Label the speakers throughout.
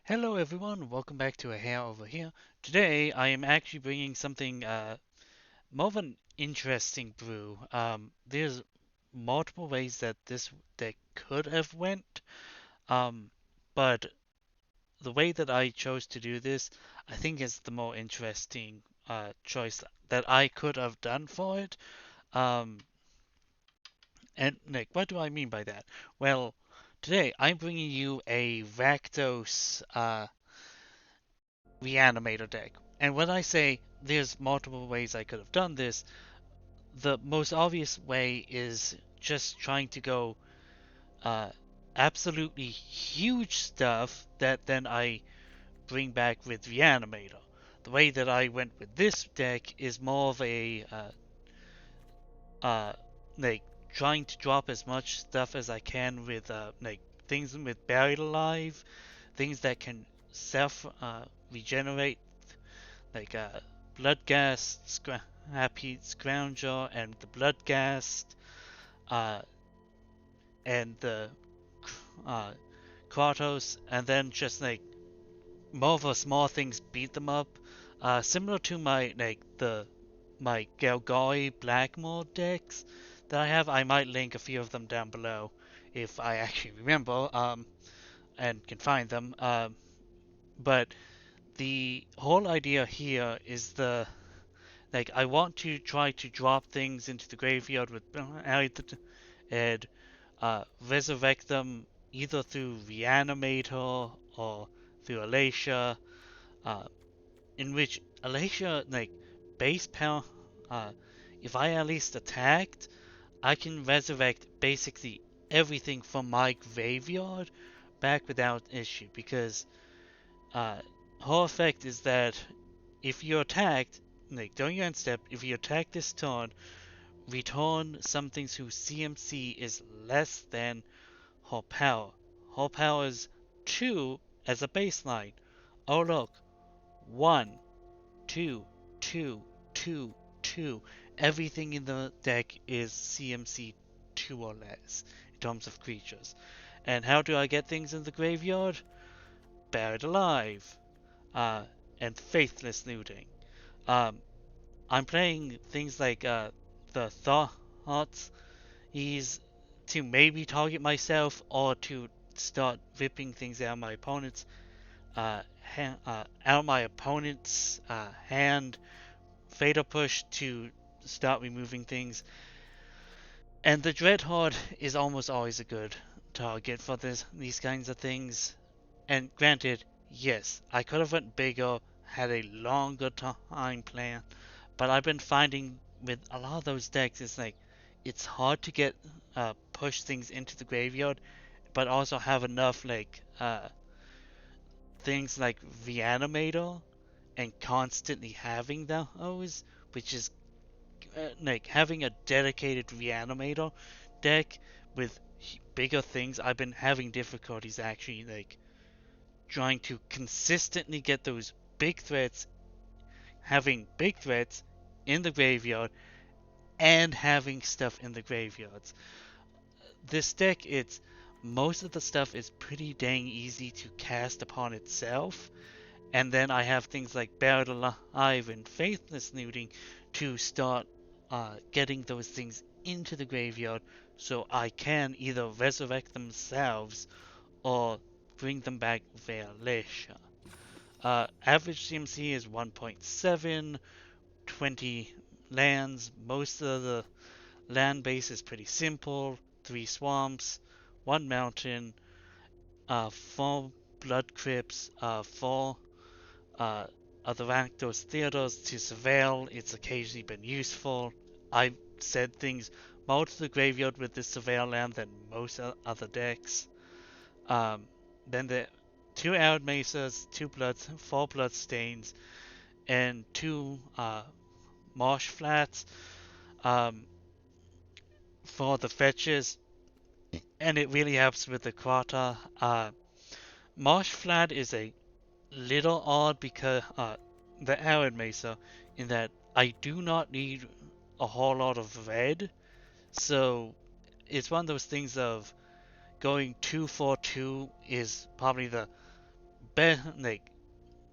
Speaker 1: Hello everyone, welcome back to a Hare over here. Today I am actually bringing something more of an interesting brew. There's multiple ways that this deck could have went, um, but the way that I chose to do this, I think is the more interesting choice that I could have done for it. Um, and Nick, what do I mean by that? Well, today I'm bringing you a Rakdos Reanimator deck. And when I say there's multiple ways I could have done this, the most obvious way is just trying to go uh, absolutely huge stuff that then I bring back with Reanimator. The way that I went with this deck is more of a uh, like trying to drop as much stuff as I can with like things with Buried Alive, things that can self regenerate like Bloodghast, Happy Scrounger, and the Bloodghast, uh, and the uh, Kratos, and then just like more of the small things beat them up. Similar to my Golgari Blackmore decks that I have. I might link a few of them down below if I actually remember and can find them. But the whole idea here is I want to try to drop things into the graveyard with and resurrect them either through Reanimator or through Alacia, uh, in which Alacia, like, base power, uh, if I at least attacked, I can resurrect basically everything from my graveyard back without issue, because uh, her effect is that if you're attacked, like during your end step, if you attack this turn, return something whose CMC is less than her power. Her power is 2 as a baseline. Oh look, 1, 2, 2, 2, 2. Everything in the deck is CMC 2 or less in terms of creatures. And how do I get things in the graveyard? Buried Alive, uh, and Faithless Looting. Um, I'm playing things like the thoughts is to maybe target myself or to start ripping things out of my opponent's hand. Fatal push to start removing things, and the Dreadhorde is almost always a good target for these kinds of things. And granted, yes, I could have went bigger, had a longer time plan, but I've been finding with a lot of those decks, it's hard to get push things into the graveyard, but also have enough things like Reanimator and constantly having those, which is like having a dedicated Reanimator deck with bigger things. I've been having difficulties actually trying to consistently get those big threats, having big threats in the graveyard and having stuff in the graveyards. This deck, it's most of the stuff is pretty dang easy to cast upon itself, and then I have things like Buried Alive and Faithless Looting to start getting those things into the graveyard so I can either resurrect themselves or bring them back via Leisha. Average CMC is 1.7, 20 lands. Most of the land base is pretty simple. 3 swamps, 1 mountain, 4 blood crypts, 4 other Rakdos theaters to surveil. It's occasionally been useful. I've said things more to the graveyard with this surveil land than most other decks. Then the 2 Arid Mesas, 4 Bloodstains, and 2 Marsh Flats um, for the fetches, and it really helps with the Krata. Marsh Flat is a little odd because the Arid Mesa, in that I do not need a whole lot of red, so it's one of those things of going 2 for 2 is probably the like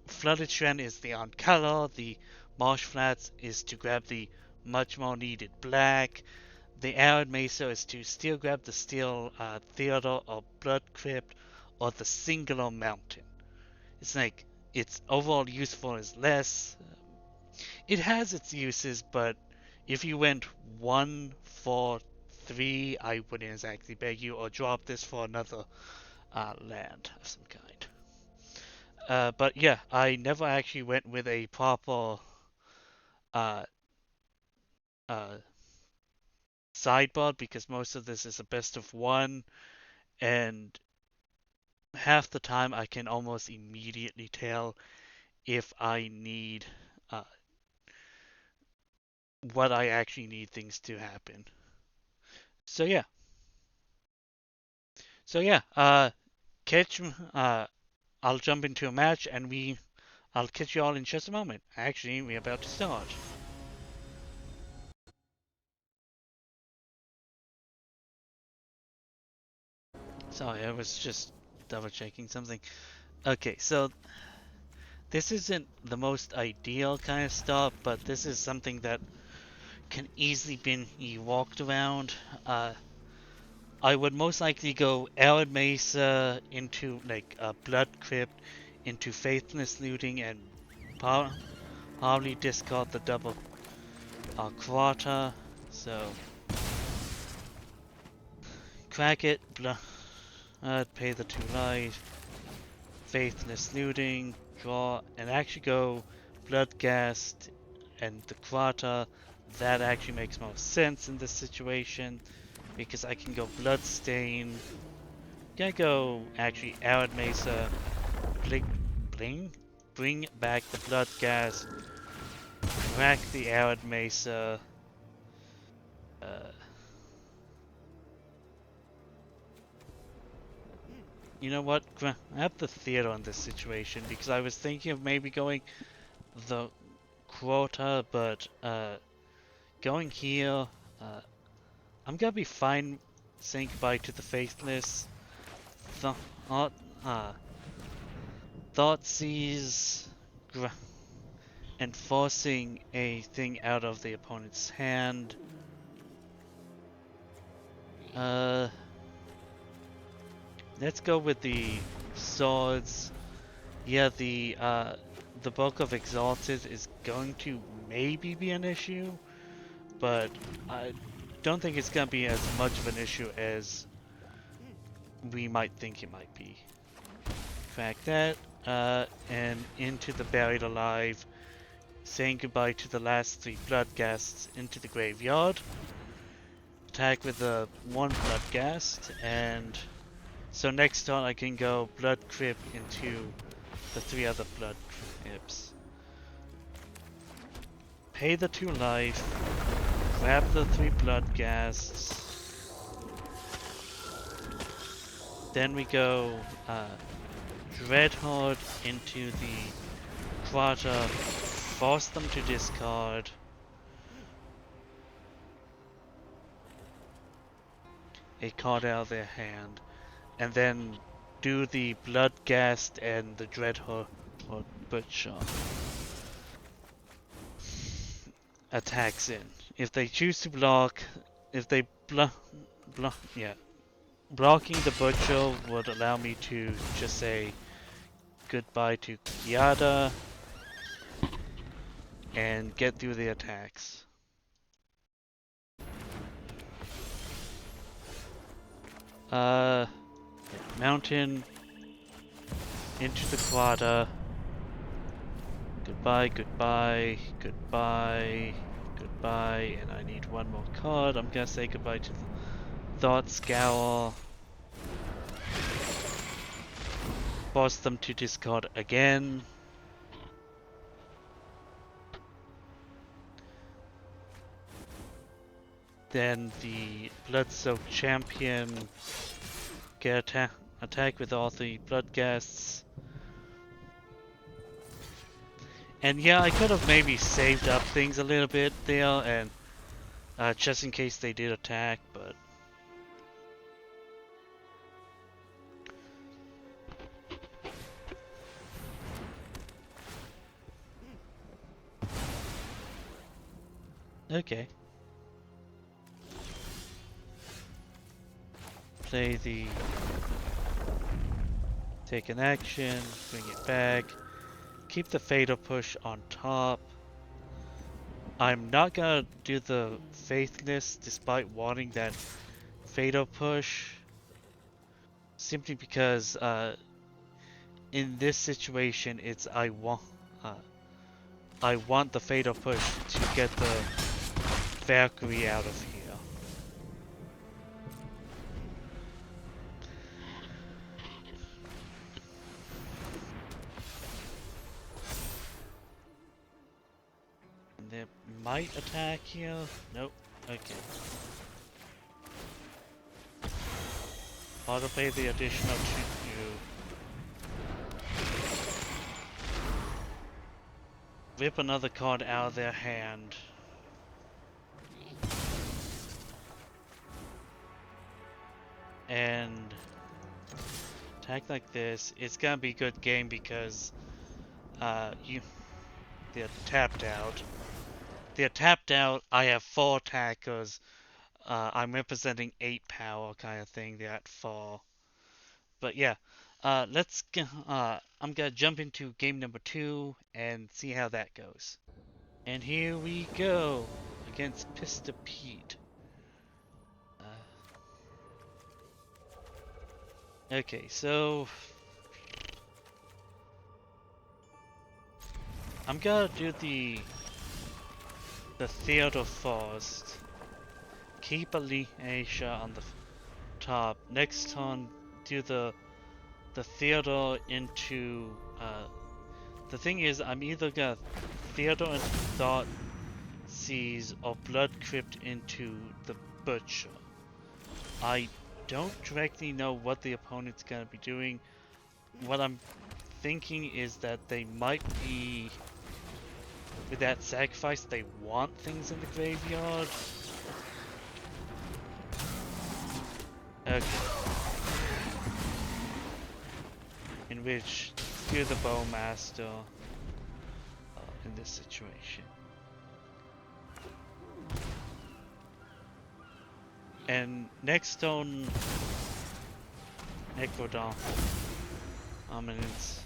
Speaker 1: Flooded Strand is the on color, the Marsh Flats is to grab the much more needed black, the Arid Mesa is to still grab the Steel Theater or Blood Crypt or the Singular Mountain. It's like its overall useful is less. It has its uses, but if you went 1 4 3, I wouldn't exactly beg you or drop this for another land of some kind. But yeah, I never actually went with a proper uh, uh, sideboard because most of this is a best of one, and half the time I can almost immediately tell if I need uh, what I actually need things to happen. So yeah, so yeah, catch. I'll jump into a match and I'll catch you all in just a moment. Actually, we're about to start. Sorry, I was just double checking something. Okay, so this isn't the most ideal kind of start, but this is something that can easily be walked around. I would most likely go Arid Mesa into like Blood Crypt into Faithless Looting and probably discard the double Quarter. So crack it, pay the 2 life, Faithless Looting, draw, and actually go Bloodghast and the Quarter. That actually makes more sense in this situation because I can go Bloodstain. Gonna go actually Arid Mesa, bring back the Bloodghast, crack the Arid Mesa. Uh, you know what? I have the theater on this situation because I was thinking of maybe going the Quota, but going here, I'm gonna be fine saying goodbye to the Faithless. Th uh, uh, Thoughtseize, and forcing a thing out of the opponent's hand. Uh, let's go with the swords. Yeah, the bulk of Exalted is going to maybe be an issue, but I don't think it's gonna be as much of an issue as we might think it might be. Crack that, and into the Buried Alive, saying goodbye to the last 3 Bloodghasts into the graveyard. Attack with the 1 Bloodghast, and so next turn I can go Blood Crypt into the 3 other Blood Crypts. Pay the 2 life, grab the 3 Bloodghasts, then we go Dreadhorde into the Quata, force them to discard. A card out of their hand, and then do the Bloodghast and the Dreadhorde Butcher. Attacks in. If they choose to block, if they yeah. Blocking the Butcher would allow me to just say goodbye to Yada and get through the attacks. Mountain into the Quada. Goodbye, goodbye, goodbye, goodbye, and I need 1 more card. I'm gonna say goodbye to the Thought Scour. Force them to discard again. Then the Blood-Soaked Champion get attack with all the Bloodghasts. And yeah, I could have maybe saved up things a little bit there, and just in case they did attack, but Okay. Play the... Take an action, bring it back. Keep the Fatal Push on top. I'm not gonna do the Faithless despite wanting that Fatal Push. Simply because in this situation it's I want the Fatal Push to get the Valkyrie out of here. And they might attack here. Nope. Okay. Autoplay the additional 2. Rip another card out of their hand. And attack like this. It's gonna be a good game because they're tapped out. They're tapped out. I have 4 attackers. I'm representing 8 power kind of thing. They're at 4. But yeah, I'm gonna jump into game number 2 and see how that goes. And here we go against Pista Pete. Okay, so I'm gonna do the Theodore first. Keep Alicia on the top. Next turn, do the Theodore into. The thing is, I'm either gonna Theodore into Thought Seize or Blood Crypt into the Butcher. I don't directly know what the opponent's gonna be doing. What I'm thinking is that they might be, with that sacrifice, they want things in the graveyard. Okay. In which, you're the Bowmaster in this situation. And next on Necrodon Ominence.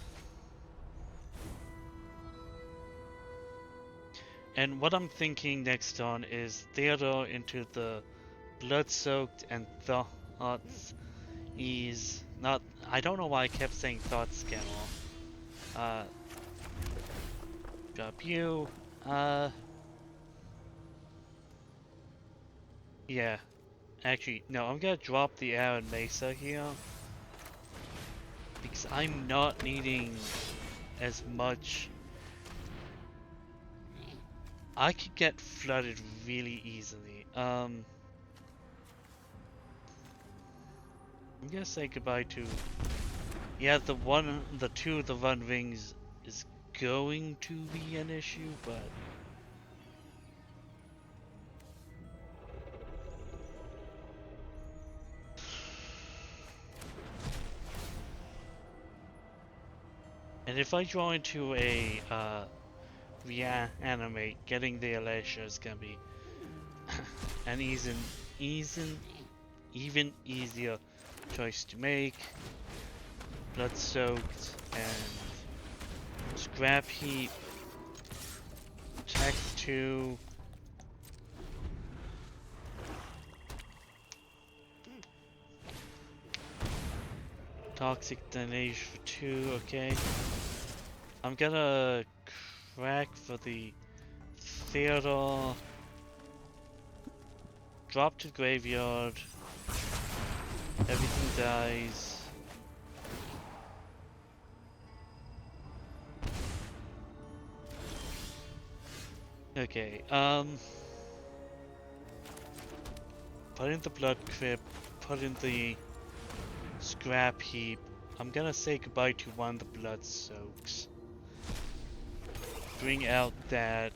Speaker 1: And what I'm thinking next on is Theodore into the Blood-Soaked and Thoughts Ease. Not, I don't know why I kept saying Thoughts Scammer. Drop you. Yeah. Actually, no, I'm gonna drop the Aaron Mesa here. Because I'm not needing as much. I could get flooded really easily. I'm gonna say goodbye to. Yeah, the 2 of the Run Rings is going to be an issue, but. And if I draw into a Reanimate, getting the Alicia is gonna be an even easier choice to make. Blood Soaked and Scrap Heap. Attack 2. Toxic Damage for 2, okay. I'm gonna crack for the Theodore. Drop to graveyard. Everything dies. Okay, put in the Blood Crypt, put in the Scrap Heap. I'm gonna say goodbye to one of the Blood Soaks. Bring out that.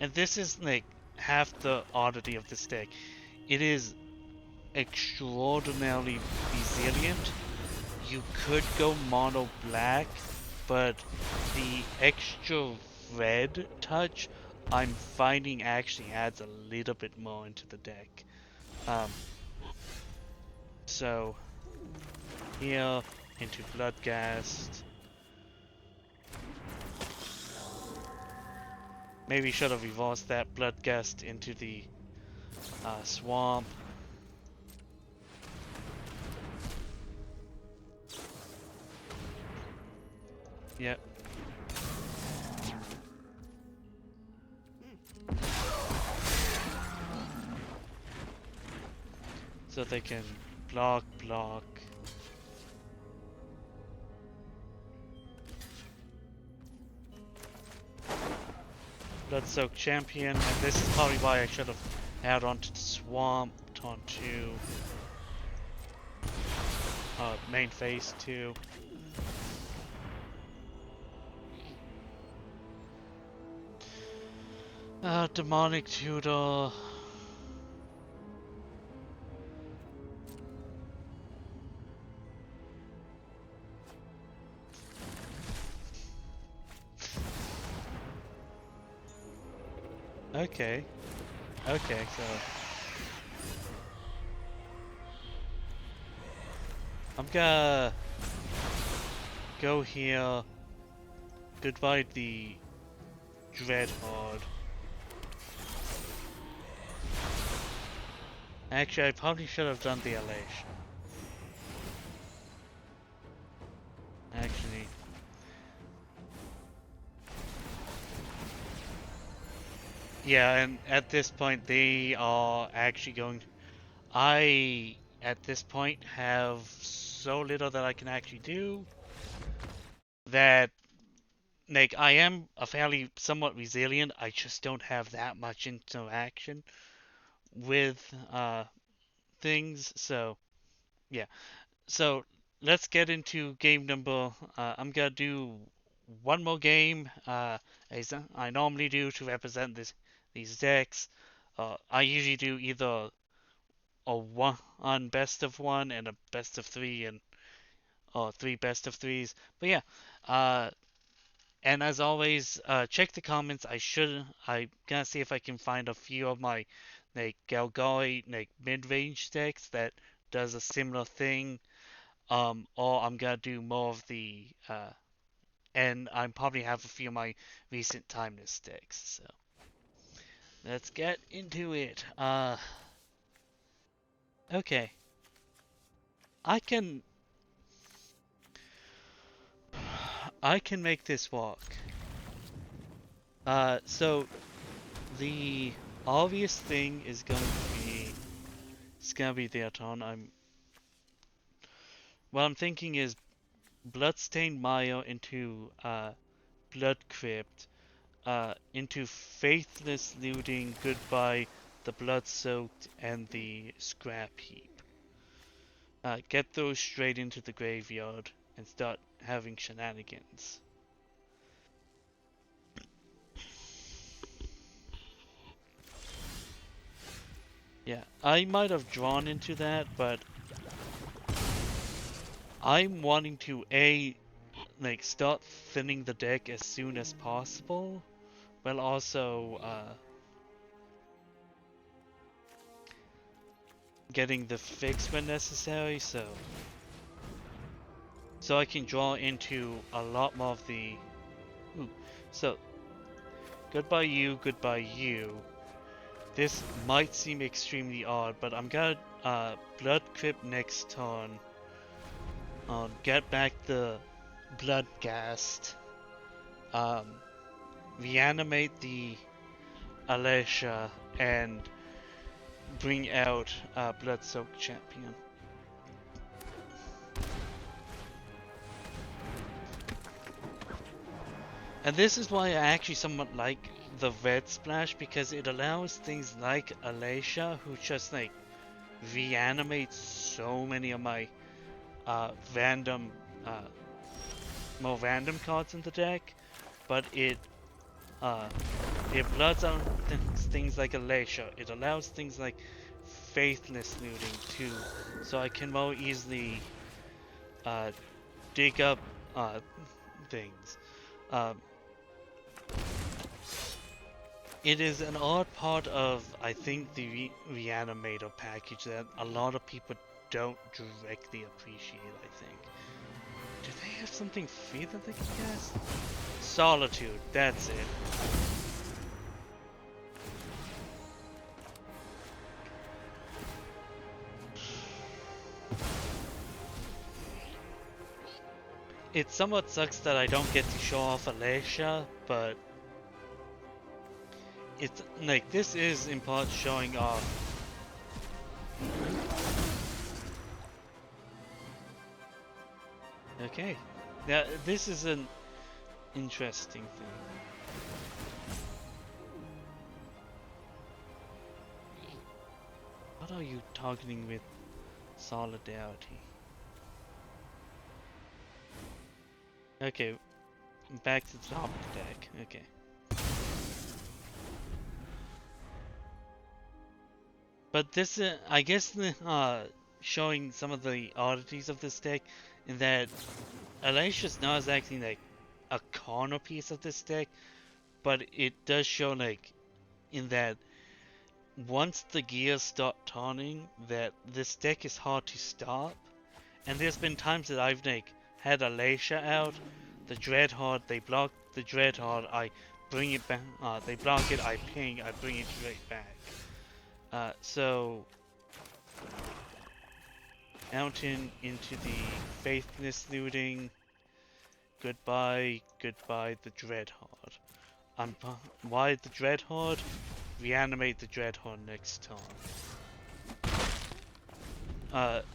Speaker 1: And this is like half the oddity of this deck. It is extraordinarily resilient. You could go mono black, but the extra red touch I'm finding actually adds a little bit more into the deck. So here into Bloodghast. Maybe should have reversed that Bloodghast into the swamp. Yep. So they can block. Blood-soaked champion, and this is probably why I should have added onto the swamp, onto main phase 2. Demonic tutor. Okay, so I'm gonna go here. Goodbye the Dreadhorde. Actually, I probably should have done the elation. Actually. Yeah, and at this point they are actually going... I, at this point, have so little that I can actually do that, like, I am a fairly somewhat resilient. I just don't have that much interaction with things. So yeah, so let's get into game number. I'm gonna do one more game as I normally do to represent these decks. I usually do either a one best of one and a best of three, and or three best of threes. But yeah, and as always, check the comments. I'm gonna see if I can find a few of my like Golgari like mid-range decks that does a similar thing. Or I'm gonna do more of the and I probably have a few of my recent Timeless decks. So let's get into it. Okay, I can make this work. So the obvious thing is going to be it's gonna be their turn. What I'm thinking is Bloodstained Mire into Blood Crypt, into Faithless Looting, Goodbye the Blood Soaked, and the Scrap Heap. Get those straight into the graveyard and start having shenanigans. Yeah, I might have drawn into that, but I'm wanting to like start thinning the deck as soon as possible, while also getting the fix when necessary, so I can draw into a lot more of the... Ooh, so goodbye you. This might seem extremely odd, but I'm gonna Blood Crypt next turn. Get back the Bloodghast. Reanimate the Alicia and bring out Blood-Soaked Champion. And this is why I actually somewhat like the Red Splash, because it allows things like Alicia, who just like reanimates so many of my random, more random cards in the deck, but it bloods out things like Alicia. It allows things like Faithless Looting too, so I can more easily dig up things. It is an odd part of, I think, the Reanimator package that a lot of people don't directly appreciate, I think. Do they have something free that they can cast? Solitude, that's it. It somewhat sucks that I don't get to show off Alicia, but it's like this is in part showing off. Okay, now this is an interesting thing. What are you targeting with solidarity? Okay, back to the top of the deck. Okay. But this, I guess, showing some of the oddities of this deck, in that Alicia's not exactly like a corner piece of this deck, but it does show like in that once the gears start turning, that this deck is hard to stop. And there's been times that I've like had Alicia out, the Dreadhorde, they block the Dreadhorde, I bring it back, they block it, I ping, I bring it right back. So Mountain into the Faithless Looting. Goodbye, goodbye the Dreadhorde. Why the Dreadhorde? Reanimate the Dreadhorde next turn.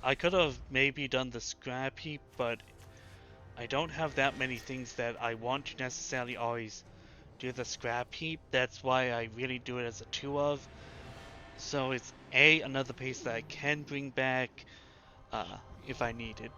Speaker 1: I could have maybe done the Scrap Heap, but I don't have that many things that I want to necessarily always do the Scrap Heap. That's why I really do it as a 2 of. So it's another piece that I can bring back if I need it.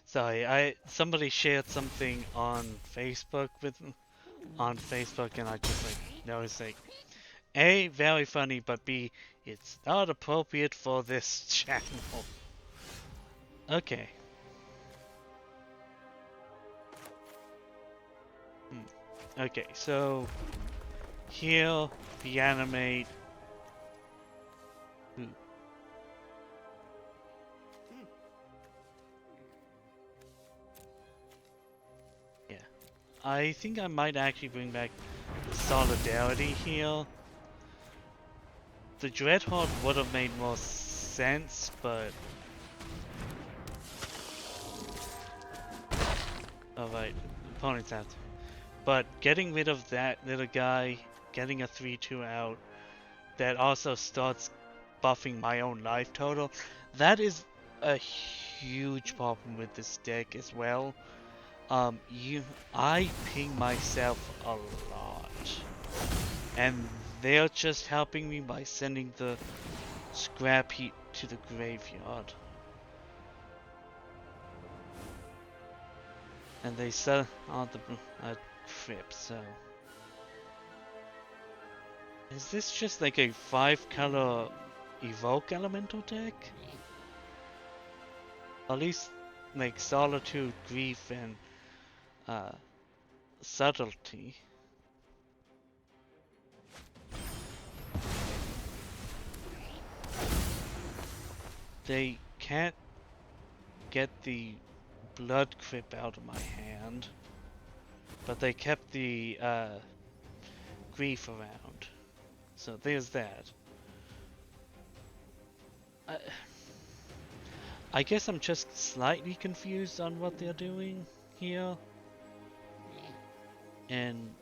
Speaker 1: Sorry, somebody shared something on Facebook and I just like noticed like A, very funny, but B, it's not appropriate for this channel. Okay. Okay, so heal, reanimate. Ooh. Yeah. I think I might actually bring back the Solidarity heal. The Dreadhorde would have made more sense, but... Alright, opponent's out. But getting rid of that little guy, getting a 3-2 out, that also starts buffing my own life total, that is a huge problem with this deck as well. I ping myself a lot, and they're just helping me by sending the Scrap Heap to the graveyard. And they sell on the crypt, so... Is this just like a 5-color Evoke Elemental deck? At least like Solitude, Grief, and Subtlety. They can't get the Blood Crypt out of my hand, but they kept the Grief around. So there's that. I guess I'm just slightly confused on what they're doing here. And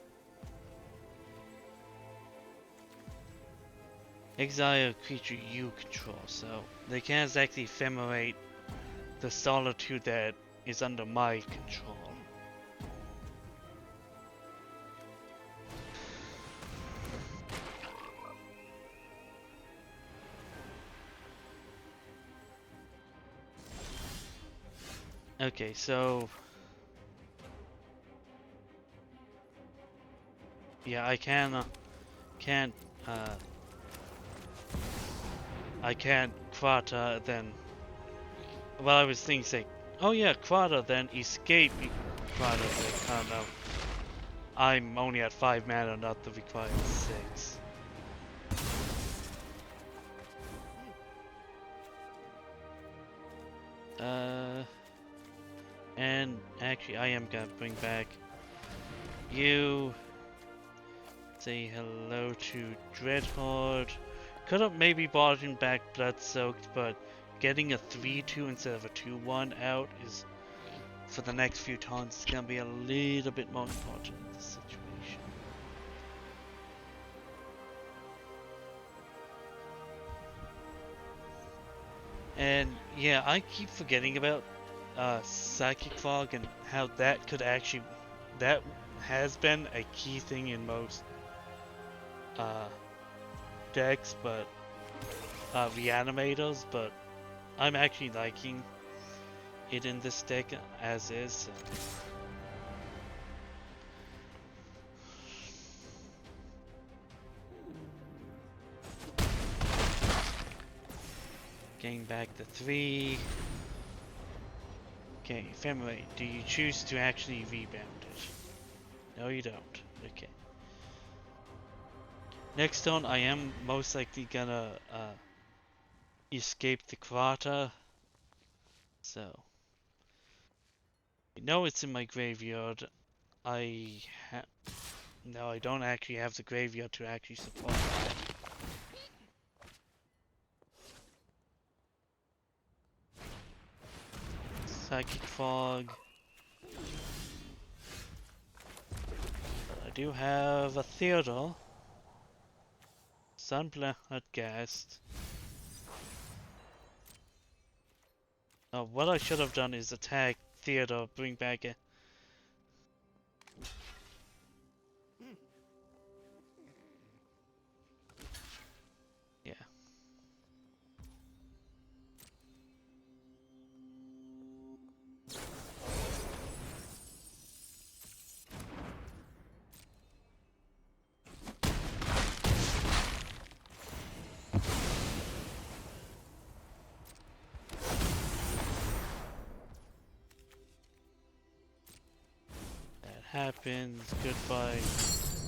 Speaker 1: exile a creature you control, so they can't exactly ephemerate the Solitude that is under my control. Okay, so yeah, can't uh I can't Quata then. Well, I was thinking, say, oh yeah, Quata then escape. Quata, like, oh no, I'm only at 5 mana, not the required 6. Uh, and actually, I am gonna bring back you. Say hello to Dreadhorde. Could have maybe brought him back Blood Soaked, but getting a 3-2 instead of a 2-1 out is, for the next few turns, it's gonna be a little bit more important in this situation. And yeah, I keep forgetting about Psychic Fog and how that could actually, that has been a key thing in most uh, decks, but Reanimators, but I'm actually liking it in this deck as is. So. Getting back the 3. Okay, Ephemerate, do you choose to actually rebound it? No, you don't. Okay. Next turn, I am most likely gonna escape the Quata. So, I know it's in my graveyard. I no, I don't actually have the graveyard to actually support that. Psychic Fog. I do have a Theodore. Bloodghast. What I should have done is attack Theodore, bring back a... Yeah. Happens. Goodbye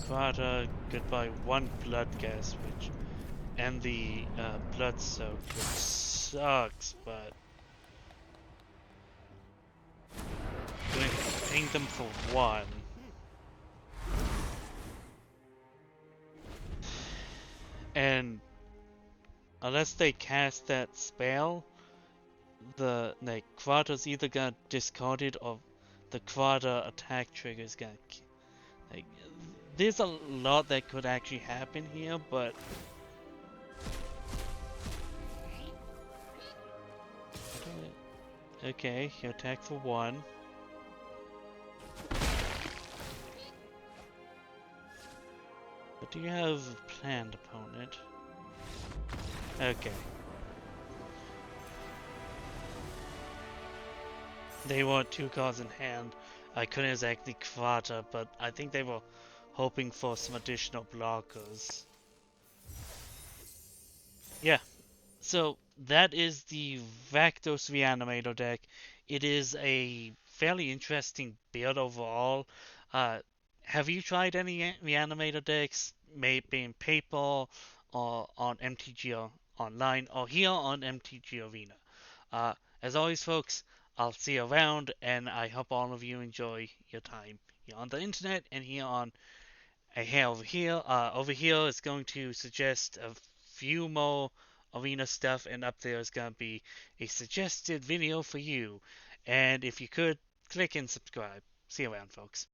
Speaker 1: Quata. Goodbye one Bloodghast, which and the Blood Soak, which sucks, but going to ping them for 1. And unless they cast that spell, the like Quata's either gonna discard it or the Quata attack trigger is gonna like. There's a lot that could actually happen here, but okay, you attack for 1. But do you have a planned opponent? Okay. They want 2 cards in hand. I couldn't exactly Quata, but I think they were hoping for some additional blockers. Yeah, so that is the Rakdos Reanimator deck. It is a fairly interesting build overall. Uh, have you tried any Reanimator decks, maybe in paper or on MTG Online or here on MTG Arena? Uh, as always, folks, I'll see you around, and I hope all of you enjoy your time here on the internet and here on a Hare over here. Over here is going to suggest a few more arena stuff, and up there is going to be a suggested video for you. And if you could, click and subscribe. See you around, folks.